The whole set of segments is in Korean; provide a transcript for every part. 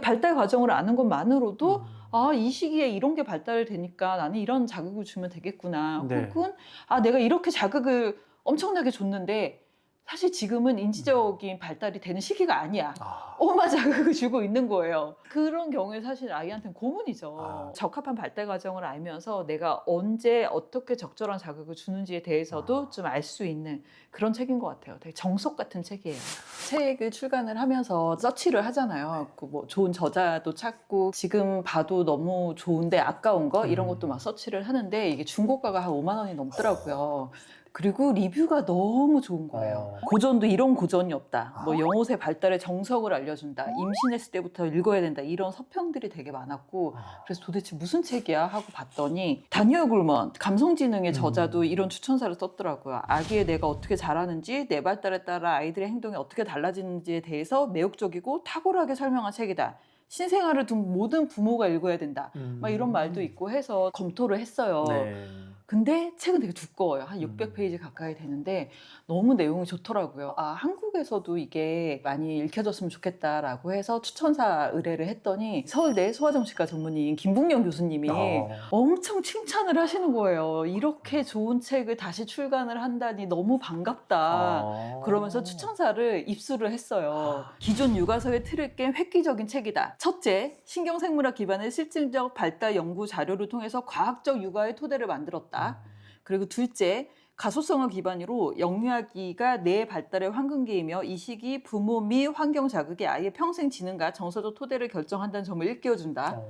발달 과정을 아는 것만으로도 아, 이 시기에 이런 게 발달이 되니까 나는 이런 자극을 주면 되겠구나. 네. 혹은 아, 내가 이렇게 자극을 엄청나게 줬는데 사실 지금은 인지적인 발달이 되는 시기가 아니야. 엄마 자극을 주고 있는 거예요. 그런 경우에 사실 아이한테는 고문이죠. 적합한 발달 과정을 알면서 내가 언제 어떻게 적절한 자극을 주는지에 대해서도 좀 알 수 있는 그런 책인 것 같아요. 되게 정석 같은 책이에요. 책을 출간을 하면서 서치를 하잖아요. 그 뭐 좋은 저자도 찾고 지금 봐도 너무 좋은데 아까운 거 이런 것도 막 서치를 하는데 이게 중고가가 한 5만 원이 넘더라고요. 그리고 리뷰가 너무 좋은 거예요. 고전도 이런 고전이 없다. 뭐 영혼의 발달의 정석을 알려준다. 임신했을 때부터 읽어야 된다. 이런 서평들이 되게 많았고 그래서 도대체 무슨 책이야 하고 봤더니 다니엘 굴먼 감성지능의 저자도 이런 추천사를 썼더라고요. 아기의 뇌가 어떻게 자라는지 뇌 발달에 따라 아이들의 행동이 어떻게 달라지는지에 대해서 매혹적이고 탁월하게 설명한 책이다. 신생아를 둔 모든 부모가 읽어야 된다. 막 이런 말도 있고 해서 검토를 했어요. 네. 근데 책은 되게 두꺼워요. 한 600페이지 가까이 되는데 너무 내용이 좋더라고요. 아, 한국에서도 이게 많이 읽혀졌으면 좋겠다라고 해서 추천사 의뢰를 했더니 서울대 소아정신과 전문의인 김북영 교수님이 엄청 칭찬을 하시는 거예요. 이렇게 좋은 책을 다시 출간을 한다니 너무 반갑다. 그러면서 추천사를 입수를 했어요. 기존 육아서의 틀을 깬 획기적인 책이다. 첫째, 신경생물학 기반의 실증적 발달 연구 자료를 통해서 과학적 육아의 토대를 만들었다. 그리고 둘째, 가소성을 기반으로 영유아기가 뇌 발달의 황금기이며 이 시기 부모 및 환경 자극이 아이의 평생 지능과 정서적 토대를 결정한다는 점을 일깨워준다.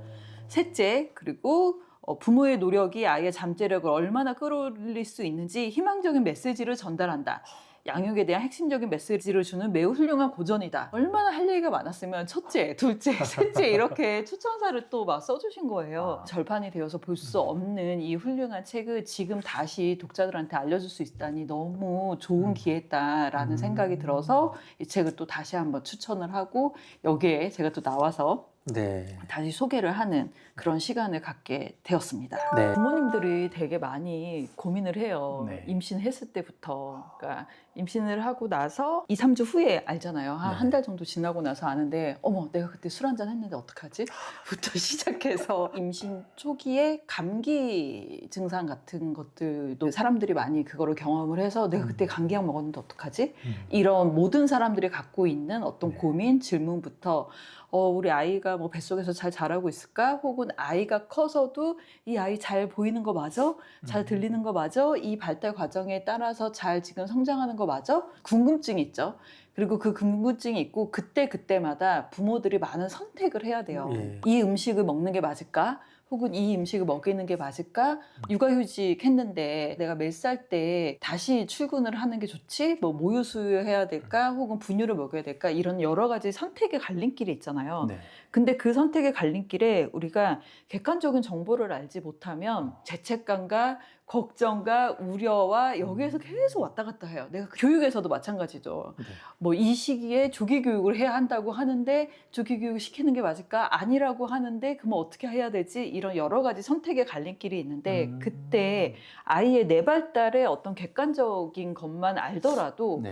셋째, 그리고 부모의 노력이 아이의 잠재력을 얼마나 끌어올릴 수 있는지 희망적인 메시지를 전달한다. 양육에 대한 핵심적인 메시지를 주는 매우 훌륭한 고전이다. 얼마나 할 얘기가 많았으면 첫째, 둘째, 셋째 이렇게 추천사를 또 막 써주신 거예요. 절판이 되어서 볼 수 없는 이 훌륭한 책을 지금 다시 독자들한테 알려줄 수 있다니 너무 좋은 기회다라는 생각이 들어서 이 책을 또 다시 한번 추천을 하고 여기에 제가 또 나와서 네. 다시 소개를 하는 그런 시간을 갖게 되었습니다. 네. 부모님들이 되게 많이 고민을 해요. 네. 임신했을 때부터. 그러니까 임신을 하고 나서 2, 3주 후에 알잖아요. 한 달 정도 지나고 나서 아는데 어머 내가 그때 술 한잔 했는데 어떡하지? 부터 시작해서 임신 초기에 감기 증상 같은 것들도 사람들이 많이 그거를 경험을 해서 내가 그때 감기약 먹었는데 어떡하지? 이런 모든 사람들이 갖고 있는 어떤 고민, 질문부터 우리 아이가 뭐 뱃속에서 잘 자라고 있을까? 혹은 아이가 커서도 이 아이 잘 보이는 거 맞아? 잘 들리는 거 맞아? 이 발달 과정에 따라서 잘 지금 성장하는 거 맞아? 궁금증이 있죠. 그리고 그 궁금증이 있고 그때마다 부모들이 많은 선택을 해야 돼요. 이 음식을 먹는 게 맞을까? 혹은 이 음식을 먹이는 게 맞을까? 육아휴직 했는데 내가 몇 살 때 다시 출근을 하는 게 좋지? 뭐 모유 수유해야 될까? 혹은 분유를 먹여야 될까? 이런 여러 가지 선택의 갈림길이 있잖아요. 네. 근데 그 선택의 갈림길에 우리가 객관적인 정보를 알지 못하면 죄책감과 걱정과 우려와 여기에서 계속 왔다 갔다 해요. 내가 교육에서도 마찬가지죠. 뭐 이 시기에 조기 교육을 해야 한다고 하는데 조기 교육을 시키는 게 맞을까? 아니라고 하는데 그러면 어떻게 해야 되지? 이런 여러 가지 선택의 갈림길이 있는데 그때 아이의 뇌 발달의 어떤 객관적인 것만 알더라도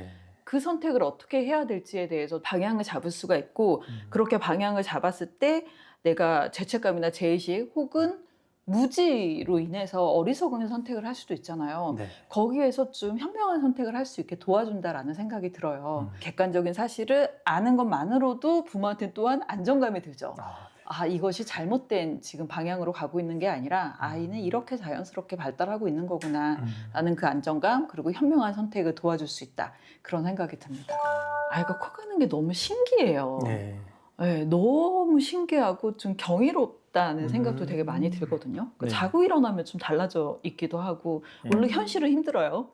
그 선택을 어떻게 해야 될지에 대해서 방향을 잡을 수가 있고 그렇게 방향을 잡았을 때 내가 죄책감이나 죄의식 혹은 무지로 인해서 어리석은 선택을 할 수도 있잖아요. 거기에서 좀 현명한 선택을 할 수 있게 도와준다라는 생각이 들어요. 객관적인 사실을 아는 것만으로도 부모한테 또한 안정감이 들죠. 아, 이것이 잘못된 지금 방향으로 가고 있는 게 아니라 아이는 이렇게 자연스럽게 발달하고 있는 거구나 라는 그 안정감 그리고 현명한 선택을 도와줄 수 있다. 그런 생각이 듭니다. 아이가 커가는 게 너무 신기해요. 네, 너무 신기하고 좀 경이롭다는 생각도 되게 많이 들거든요. 자고 일어나면 좀 달라져 있기도 하고 물론 현실은 힘들어요.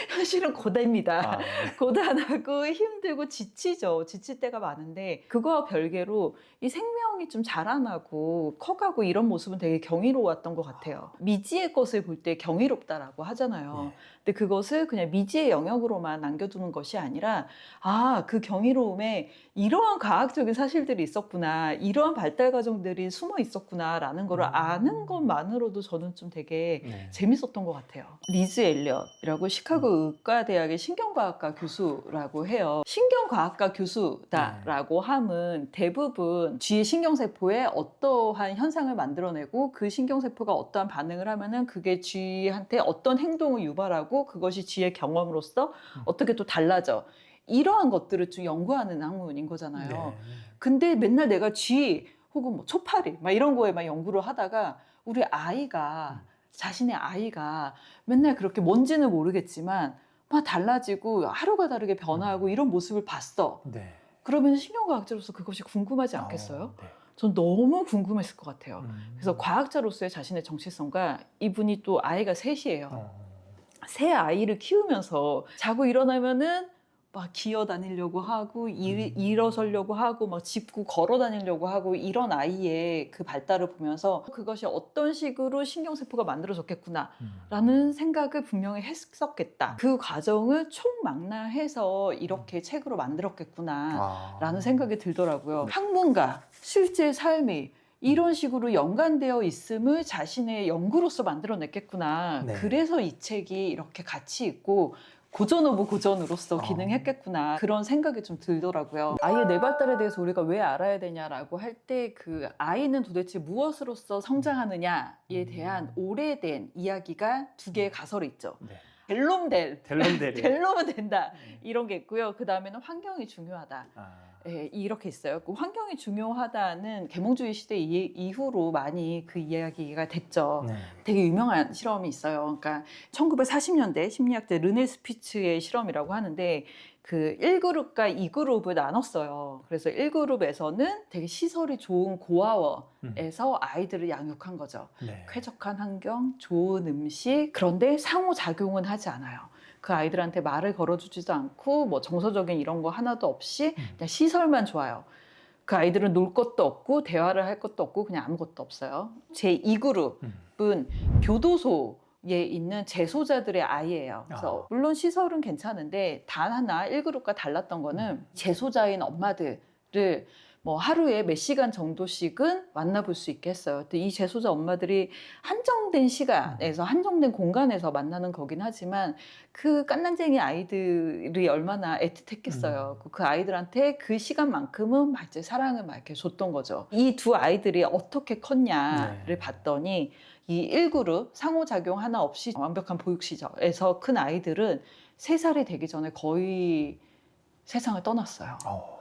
현실은 고됩니다. 고단하고 힘들고 지치죠. 지칠 때가 많은데 그거와 별개로 이 생명 환경이 좀 자라나고 커가고 이런 모습은 되게 경이로웠던 것 같아요. 미지의 것을 볼 때 경이롭다라고 하잖아요. 네. 근데 그것을 그냥 미지의 영역으로만 남겨두는 것이 아니라 그 경이로움에 이러한 과학적인 사실들이 있었구나, 이러한 발달 과정들이 숨어 있었구나라는 걸 아는 것만으로도 저는 좀 되게 네. 재밌었던 것 같아요. 리즈 엘리엇이라고 시카고 의과대학의 신경과학과 교수라고 해요. 신경과학과 교수다라고 함은 대부분 쥐의 신경세포에 어떠한 현상을 만들어내고 그 신경세포가 어떠한 반응을 하면은 그게 쥐한테 어떤 행동을 유발하고 그것이 쥐의 경험으로서 어떻게 또 달라져. 이러한 것들을 좀 연구하는 학문인 거잖아요. 네. 근데 맨날 내가 쥐 혹은 뭐 초파리 막 이런 거에 막 연구를 하다가 우리 아이가 자신의 아이가 맨날 그렇게 뭔지는 모르겠지만 막 달라지고 하루가 다르게 변화하고 이런 모습을 봤어. 네. 그러면 신경과학자로서 그것이 궁금하지 않겠어요? 네. 전 너무 궁금했을 것 같아요. 그래서 과학자로서의 자신의 정체성과 이분이 또 아이가 셋이에요. 새 아이를 키우면서 자고 일어나면은 막 기어 다니려고 하고 일어서려고 하고 막 짚고 걸어 다니려고 하고 이런 아이의 그 발달을 보면서 그것이 어떤 식으로 신경세포가 만들어졌겠구나 라는 생각을 분명히 했었겠다. 그 과정을 총망라해서 이렇게 책으로 만들었겠구나 라는 생각이 들더라고요. 학문과 실제 삶이 이런 식으로 연관되어 있음을 자신의 연구로서 만들어냈겠구나. 네. 그래서 이 책이 이렇게 가치 있고 고전 오브 고전으로서 기능했겠구나. 그런 생각이 좀 들더라고요. 아이의 뇌발달에 대해서 우리가 왜 알아야 되냐라고 할 때 그 아이는 도대체 무엇으로서 성장하느냐에 대한 오래된 이야기가 두 개의 가설이 있죠. 네. 델롬델. 델롬델이요. 델로면 된다. 이런 게 있고요. 그 다음에는 환경이 중요하다. 예, 이렇게 있어요. 그 환경이 중요하다는 계몽주의 시대 이후로 많이 그 이야기가 됐죠. 네. 되게 유명한 실험이 있어요. 그러니까 1940년대 심리학자 르네 스피츠의 실험이라고 하는데 그 1그룹과 2그룹을 나눴어요. 그래서 1그룹에서는 되게 시설이 좋은 고아원에서 아이들을 양육한 거죠. 네. 쾌적한 환경, 좋은 음식, 그런데 상호작용은 하지 않아요. 그 아이들한테 말을 걸어주지도 않고 뭐 정서적인 이런 거 하나도 없이 그냥 시설만 좋아요. 그 아이들은 놀 것도 없고 대화를 할 것도 없고 그냥 아무것도 없어요. 제 2그룹은 교도소에 있는 재소자들의 아이예요. 그래서 물론 시설은 괜찮은데 단 하나 1그룹과 달랐던 거는 재소자인 엄마들을 뭐 하루에 몇 시간 정도씩은 만나볼 수 있게 했어요. 근데 이 재소자 엄마들이 한정된 시간에서 한정된 공간에서 만나는 거긴 하지만 그 깐난쟁이 아이들이 얼마나 애틋했겠어요. 그 아이들한테 그 시간만큼은 막 이제 사랑을 막 이렇게 줬던 거죠. 이 두 아이들이 어떻게 컸냐를 봤더니 이 1그룹 상호작용 하나 없이 완벽한 보육시설에서 큰 아이들은 3살이 되기 전에 거의 세상을 떠났어요.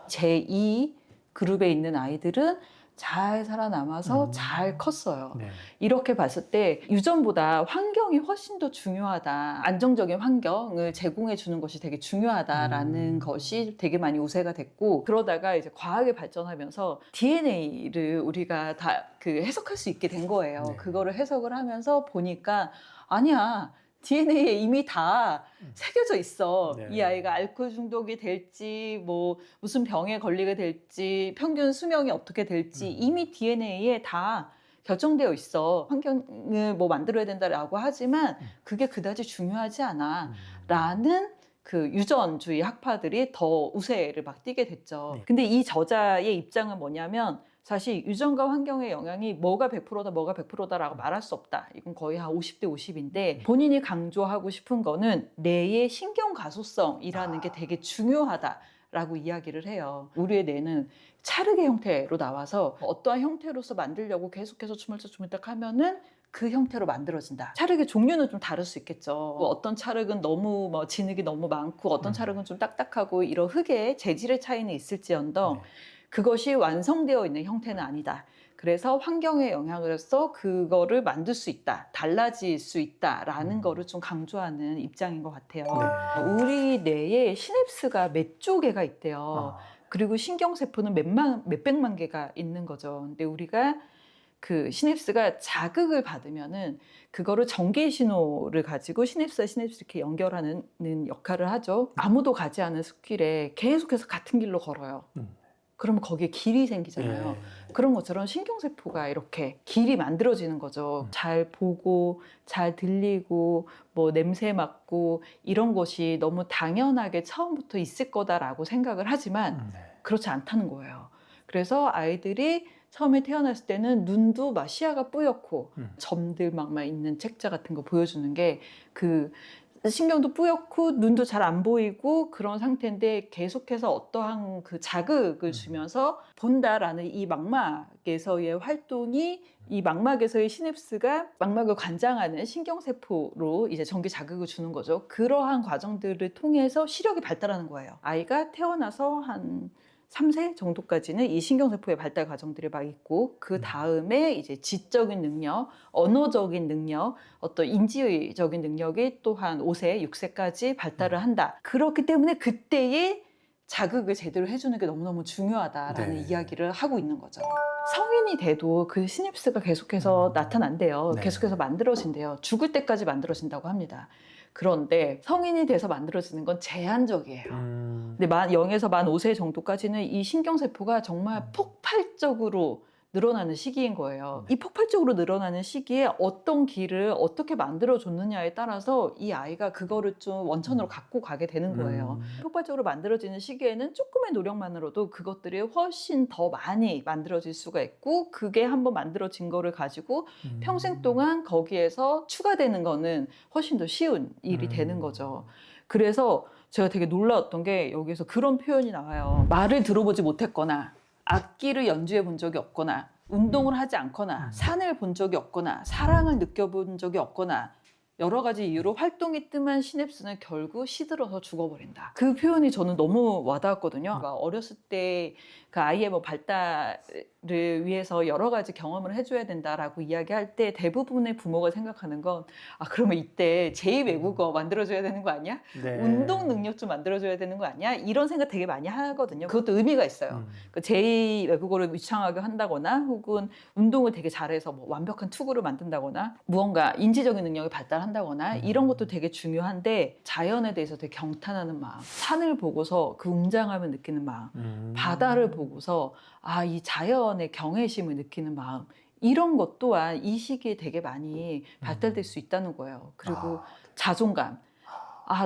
제2 그룹에 있는 아이들은 잘 살아남아서 잘 컸어요. 네. 이렇게 봤을 때 유전보다 환경이 훨씬 더 중요하다. 안정적인 환경을 제공해 주는 것이 되게 중요하다라는 것이 되게 많이 우세가 됐고, 그러다가 이제 과학이 발전하면서 DNA를 우리가 다 그 해석할 수 있게 된 거예요. 네. 그거를 해석을 하면서 보니까 아니야. DNA에 이미 다 새겨져 있어. 네. 이 아이가 알코올 중독이 될지, 뭐 무슨 병에 걸리게 될지, 평균 수명이 어떻게 될지 이미 DNA에 다 결정되어 있어. 환경을 뭐 만들어야 된다라고 하지만 그게 그다지 중요하지 않아. 라는 그 유전주의 학파들이 더 우세를 막 띠게 됐죠. 네. 근데 이 저자의 입장은 뭐냐면 사실 유전과 환경의 영향이 뭐가 100%다 뭐가 100%다라고 말할 수 없다. 이건 거의 한 50대 50인데 본인이 강조하고 싶은 거는 뇌의 신경 가소성이라는 게 되게 중요하다라고 이야기를 해요. 우리의 뇌는 차르게 형태로 나와서 어떠한 형태로서 만들려고 계속해서 주물럭주물럭 하면은 그 형태로 만들어진다. 찰흙의 종류는 좀 다를 수 있겠죠. 어떤 찰흙은 너무 뭐 진흙이 너무 많고 어떤 찰흙은 좀 딱딱하고 이런 흙의 재질의 차이는 있을지언정 그것이 완성되어 있는 형태는 아니다. 그래서 환경의 영향으로서 그거를 만들 수 있다. 달라질 수 있다라는 거를 좀 강조하는 입장인 것 같아요. 우리 뇌에 시냅스가 몇 조 개가 있대요. 그리고 신경세포는 몇백만 개가 있는 거죠. 근데 우리가 그 시냅스가 자극을 받으면은 그거를 전개 신호를 가지고 시냅스와 시냅스 이렇게 연결하는 역할을 하죠. 아무도 가지 않은 숲길에 계속해서 같은 길로 걸어요. 그러면 거기에 길이 생기잖아요. 예. 그런 것처럼 신경세포가 이렇게 길이 만들어지는 거죠. 잘 보고, 잘 들리고, 뭐 냄새 맡고 이런 것이 너무 당연하게 처음부터 있을 거다라고 생각을 하지만 네. 그렇지 않다는 거예요. 그래서 아이들이 처음에 태어났을 때는 눈도 막 시야가 뿌옇고 점들 막 있는 책자 같은 거 보여주는 게 그 신경도 뿌옇고 눈도 잘 안 보이고 그런 상태인데 계속해서 어떠한 그 자극을 주면서 본다라는 이 망막에서의 활동이 이 망막에서의 시냅스가 망막을 관장하는 신경세포로 이제 전기 자극을 주는 거죠. 그러한 과정들을 통해서 시력이 발달하는 거예요. 아이가 태어나서 한 3세 정도까지는 이 신경세포의 발달 과정들이 막 있고 그 다음에 이제 지적인 능력, 언어적인 능력, 어떤 인지적인 능력이 또 한 5세, 6세까지 발달을 한다. 그렇기 때문에 그때의 자극을 제대로 해주는 게 너무너무 중요하다라는 네. 이야기를 하고 있는 거죠. 성인이 돼도 그 시냅스가 계속해서 나타난대요. 네. 계속해서 만들어진대요. 죽을 때까지 만들어진다고 합니다. 그런데 성인이 돼서 만들어지는 건 제한적이에요. 근데 만 0에서 만 5세 정도까지는 이 신경세포가 정말 폭발적으로 늘어나는 시기인 거예요. 이 폭발적으로 늘어나는 시기에 어떤 길을 어떻게 만들어줬느냐에 따라서 이 아이가 그거를 좀 원천으로 갖고 가게 되는 거예요. 폭발적으로 만들어지는 시기에는 조금의 노력만으로도 그것들이 훨씬 더 많이 만들어질 수가 있고 그게 한번 만들어진 거를 가지고 평생 동안 거기에서 추가되는 거는 훨씬 더 쉬운 일이 되는 거죠. 그래서 제가 되게 놀라웠던 게 여기서 그런 표현이 나와요. 말을 들어보지 못했거나 악기를 연주해 본 적이 없거나 운동을 하지 않거나 산을 본 적이 없거나 사랑을 느껴본 적이 없거나 여러 가지 이유로 활동이 뜸한 시냅스는 결국 시들어서 죽어버린다. 그 표현이 저는 너무 와닿았거든요. 어렸을 때 그 아이의 뭐 발달을 위해서 여러 가지 경험을 해줘야 된다라고 이야기할 때 대부분의 부모가 생각하는 건 그러면 이때 제2외국어 만들어줘야 되는 거 아니야? 네. 운동 능력 좀 만들어줘야 되는 거 아니야? 이런 생각 되게 많이 하거든요. 그것도 의미가 있어요. 그 제2외국어를 유창하게 한다거나 혹은 운동을 되게 잘해서 뭐 완벽한 투구를 만든다거나 무언가 인지적인 능력이 발달한다거나 이런 것도 되게 중요한데 자연에 대해서 되게 경탄하는 마음, 산을 보고서 그 웅장함을 느끼는 마음, 바다를 보고서 이 자연의 경외심을 느끼는 마음 이런 것 또한 이 시기에 되게 많이 발달될 수 있다는 거예요. 그리고 자존감.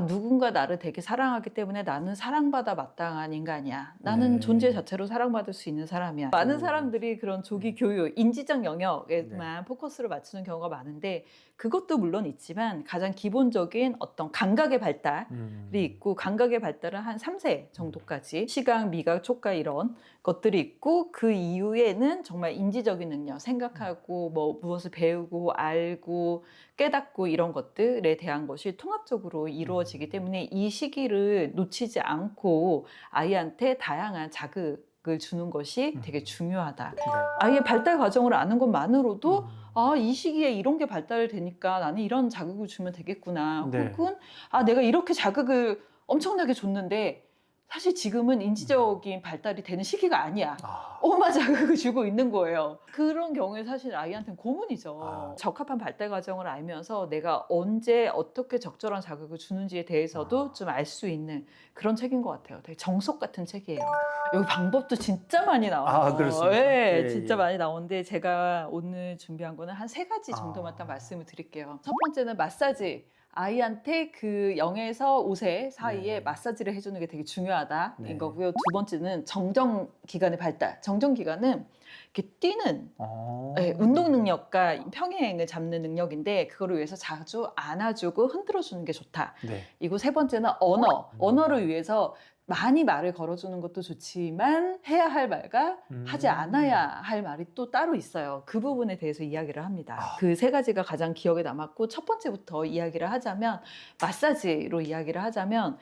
누군가 나를 되게 사랑하기 때문에 나는 사랑받아 마땅한 인간이야. 나는 존재 자체로 사랑받을 수 있는 사람이야. 많은 사람들이 그런 조기 교육, 인지적 영역에만 포커스를 맞추는 경우가 많은데 그것도 물론 있지만 가장 기본적인 어떤 감각의 발달이 있고 감각의 발달은 한 3세 정도까지 시각, 미각, 촉각 이런 것들이 있고 그 이후에는 정말 인지적인 능력, 생각하고 뭐 무엇을 배우고 알고 깨닫고 이런 것들에 대한 것이 통합적으로 이루어지기 때문에 이 시기를 놓치지 않고 아이한테 다양한 자극을 주는 것이 되게 중요하다. 네. 아이의 발달 과정을 아는 것만으로도 이 시기에 이런 게 발달되니까 나는 이런 자극을 주면 되겠구나. 네. 혹은 내가 이렇게 자극을 엄청나게 줬는데 사실 지금은 인지적인 발달이 되는 시기가 아니야. 엄마 자극을 주고 있는 거예요. 그런 경우에 사실 아이한테는 고문이죠. 적합한 발달 과정을 알면서 내가 언제 어떻게 적절한 자극을 주는지에 대해서도 좀 알 수 있는 그런 책인 것 같아요. 되게 정석 같은 책이에요. 여기 방법도 진짜 많이 나와요. 그렇습니까? 네, 예, 진짜 예. 많이 나오는데 제가 오늘 준비한 거는 한 3가지 정도만 딱 말씀을 드릴게요. 첫 번째는 마사지. 아이한테 그 0에서 5세 사이에 네. 마사지를 해주는 게 되게 중요하다인 네. 거고요. 두 번째는 정정기관의 발달. 정정기관은 이렇게 뛰는 운동 능력과 평행을 잡는 능력인데 그거를 위해서 자주 안아주고 흔들어주는 게 좋다. 네. 이고 세 번째는 언어. 언어를 위해서 많이 말을 걸어주는 것도 좋지만 해야 할 말과 하지 않아야 할 말이 또 따로 있어요. 그 부분에 대해서 이야기를 합니다. 그 3가지가 가장 기억에 남았고 첫 번째부터 이야기를 하자면 마사지로 이야기를 하자면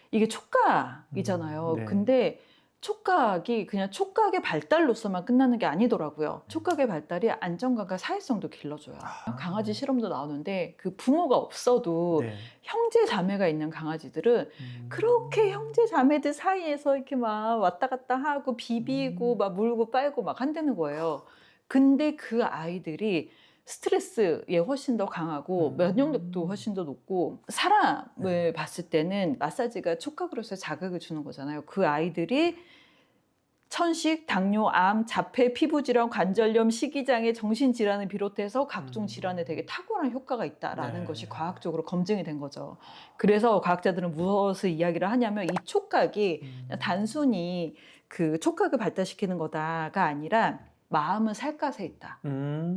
이게 촉각이잖아요. 네. 근데 촉각이 그냥 촉각의 발달로서만 끝나는 게 아니더라고요. 촉각의 발달이 안정감과 사회성도 길러줘요. 강아지 실험도 나오는데 그 부모가 없어도 네. 형제 자매가 있는 강아지들은 그렇게 형제 자매들 사이에서 이렇게 막 왔다 갔다 하고 비비고 막 물고 빨고 막 한다는 거예요. 근데 그 아이들이 스트레스에 훨씬 더 강하고 면역력도 훨씬 더 높고 사람을 봤을 때는 마사지가 촉각으로서 자극을 주는 거잖아요. 그 아이들이 천식, 당뇨, 암, 자폐, 피부질환, 관절염, 식이장애, 정신질환을 비롯해서 각종 질환에 되게 탁월한 효과가 있다라는 네. 것이 과학적으로 검증이 된 거죠. 그래서 과학자들은 무엇을 이야기를 하냐면 이 촉각이 그냥 단순히 그 촉각을 발달시키는 거다가 아니라 마음은 살갗에 있다.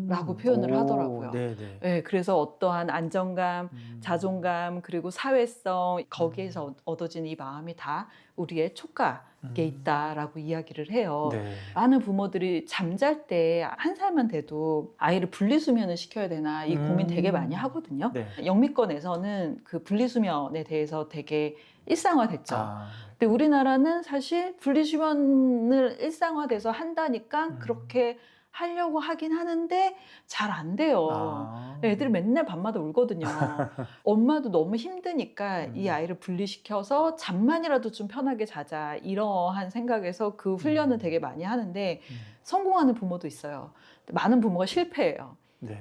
라고 표현을 하더라고요. 네네. 네, 그래서 어떠한 안정감, 자존감, 그리고 사회성, 거기에서 얻어지는 이 마음이 다 우리의 촉각에 있다라고 이야기를 해요. 네. 많은 부모들이 잠잘 때 1살만 돼도 아이를 분리수면을 시켜야 되나 이 고민 되게 많이 하거든요. 네. 영미권에서는 그 분리수면에 대해서 되게 일상화됐죠. 아, 근데 우리나라는 사실 분리수면을 일상화돼서 한다니까 그렇게 하려고 하긴 하는데 잘 안 돼요. 아. 애들이 맨날 밤마다 울거든요. 엄마도 너무 힘드니까 이 아이를 분리시켜서 잠만이라도 좀 편하게 자자 이러한 생각에서 그 훈련을 되게 많이 하는데 성공하는 부모도 있어요. 많은 부모가 실패해요. 네.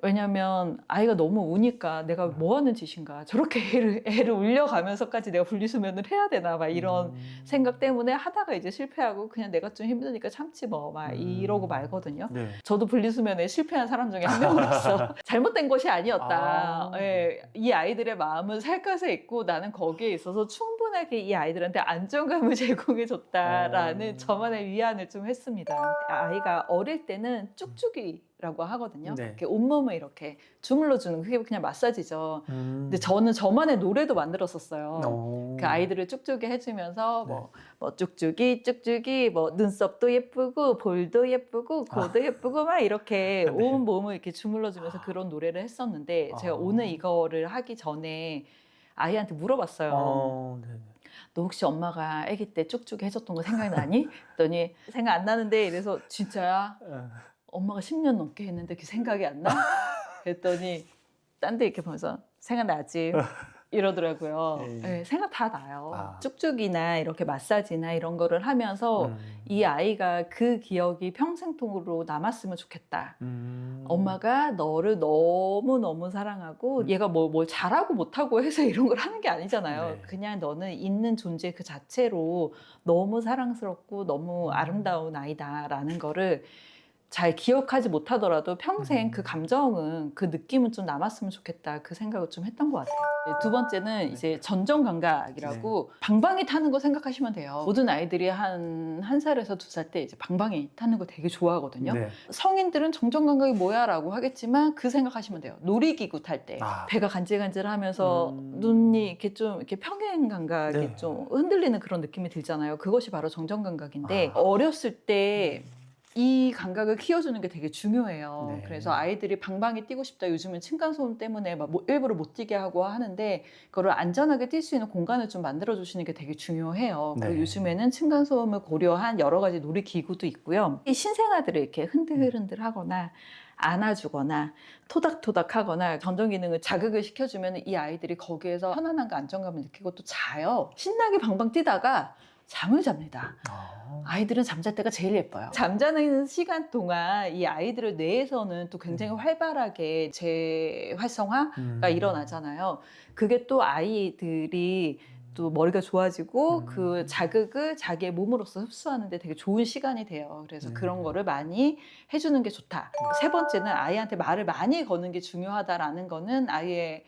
왜냐면 아이가 너무 우니까 내가 뭐 하는 짓인가 저렇게 애를 울려가면서까지 내가 분리수면을 해야 되나 막 이런 생각 때문에 하다가 이제 실패하고 그냥 내가 좀 힘드니까 참지 뭐 막 이러고 말거든요. 네. 저도 분리수면에 실패한 사람 중에 한 명으로서 잘못된 것이 아니었다. 아. 예, 이 아이들의 마음은 살갗에 있고 나는 거기에 있어서 충분하게 이 아이들한테 안정감을 제공해 줬다라는 저만의 위안을 좀 했습니다. 아이가 어릴 때는 쭉쭉이라고 하거든요. 네. 이렇게 온몸을 이렇게 주물러 주는 그게 그냥 마사지죠. 근데 저는 저만의 노래도 만들었었어요. 그 아이들을 쭉쭉이 해주면서 뭐 쭉쭉이 뭐 눈썹도 예쁘고 볼도 예쁘고 코도 예쁘고 막 이렇게 온 몸을 이렇게 주물러주면서 그런 노래를 했었는데 제가 오늘 이거를 하기 전에 아이한테 물어봤어요. 네. 너 혹시 엄마가 아기 때 쭉쭉 해줬던 거 생각나니? 그랬더니 생각 안 나는데 이래서 진짜야? 엄마가 10년 넘게 했는데 그 생각이 안 나? 그랬더니 딴 데 이렇게 보면서 생각나지? 이러더라고요. 네, 생각 다 나요. 쭉쭉이나 이렇게 마사지나 이런 거를 하면서 이 아이가 그 기억이 평생통으로 남았으면 좋겠다. 엄마가 너를 너무너무 사랑하고 얘가 뭘 잘하고 못하고 해서 이런 걸 하는 게 아니잖아요. 네. 그냥 너는 있는 존재 그 자체로 너무 사랑스럽고 너무 아름다운 아이다라는 거를 잘 기억하지 못하더라도 평생 그 감정은 그 느낌은 좀 남았으면 좋겠다 그 생각을 좀 했던 것 같아요. 두 번째는 이제 전정감각이라고 방방이 타는 거 생각하시면 돼요. 모든 아이들이 한 1살에서 2살 때 이제 방방이 타는 거 되게 좋아하거든요. 네. 성인들은 정정감각이 뭐야 라고 하겠지만 그 생각하시면 돼요. 놀이기구 탈 때 배가 간질간질하면서 눈이 이렇게 좀 이렇게 평행 감각이 네. 좀 흔들리는 그런 느낌이 들잖아요. 그것이 바로 정정감각인데 어렸을 때 이 감각을 키워주는 게 되게 중요해요. 네. 그래서 아이들이 방방이 뛰고 싶다. 요즘은 층간소음 때문에 막 일부러 못 뛰게 하고 하는데 그거를 안전하게 뛸 수 있는 공간을 좀 만들어주시는 게 되게 중요해요. 네. 그리고 요즘에는 층간소음을 고려한 여러 가지 놀이기구도 있고요. 이 신생아들을 이렇게 흔들흔들 하거나 안아주거나 토닥토닥 하거나 전정 기능을 자극을 시켜주면 이 아이들이 거기에서 편안함과 안정감을 느끼고 또 자요. 신나게 방방 뛰다가 잠을 잡니다. 아이들은 잠잘 때가 제일 예뻐요. 잠자는 시간 동안 이 아이들의 뇌에서는 또 굉장히 활발하게 재활성화가 일어나잖아요. 그게 또 아이들이 또 머리가 좋아지고 그 자극을 자기의 몸으로서 흡수하는데 되게 좋은 시간이 돼요. 그래서 그런 거를 많이 해주는 게 좋다. 세 번째는 아이한테 말을 많이 거는 게 중요하다라는 거는 아이의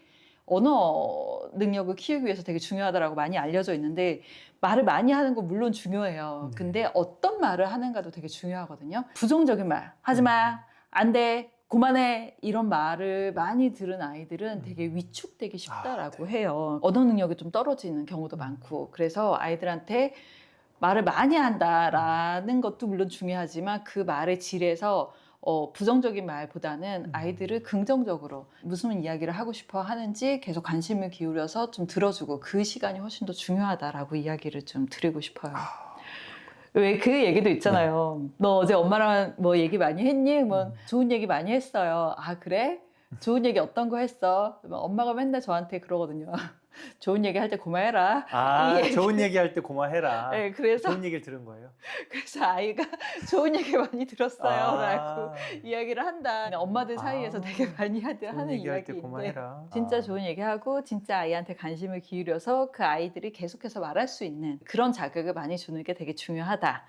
언어 능력을 키우기 위해서 되게 중요하다라고 많이 알려져 있는데 말을 많이 하는 거 물론 중요해요. 근데 어떤 말을 하는가도 되게 중요하거든요. 부정적인 말, 하지 마, 안 돼, 그만해 이런 말을 많이 들은 아이들은 되게 위축되기 쉽다라고 해요. 언어 능력이 좀 떨어지는 경우도 많고 그래서 아이들한테 말을 많이 한다라는 것도 물론 중요하지만 그 말의 질에서 부정적인 말보다는 아이들을 긍정적으로 무슨 이야기를 하고 싶어 하는지 계속 관심을 기울여서 좀 들어주고 그 시간이 훨씬 더 중요하다라고 이야기를 좀 드리고 싶어요. 왜 그 얘기도 있잖아요. 너 어제 엄마랑 뭐 얘기 많이 했니? 뭐 좋은 얘기 많이 했어요. 아, 그래? 좋은 얘기 어떤 거 했어? 엄마가 맨날 저한테 그러거든요. 좋은 얘기 할 때 고마해라. 좋은 얘기 할 때 고마해라. 네, 그래서 좋은 얘기를 들은 거예요? 그래서 아이가 좋은 얘기 많이 들었어요 라고 이야기를 한다. 엄마들 사이에서 되게 많이 하는 이야기인데 고마해라. 진짜 좋은 얘기하고 진짜 아이한테 관심을 기울여서 그 아이들이 계속해서 말할 수 있는 그런 자극을 많이 주는 게 되게 중요하다.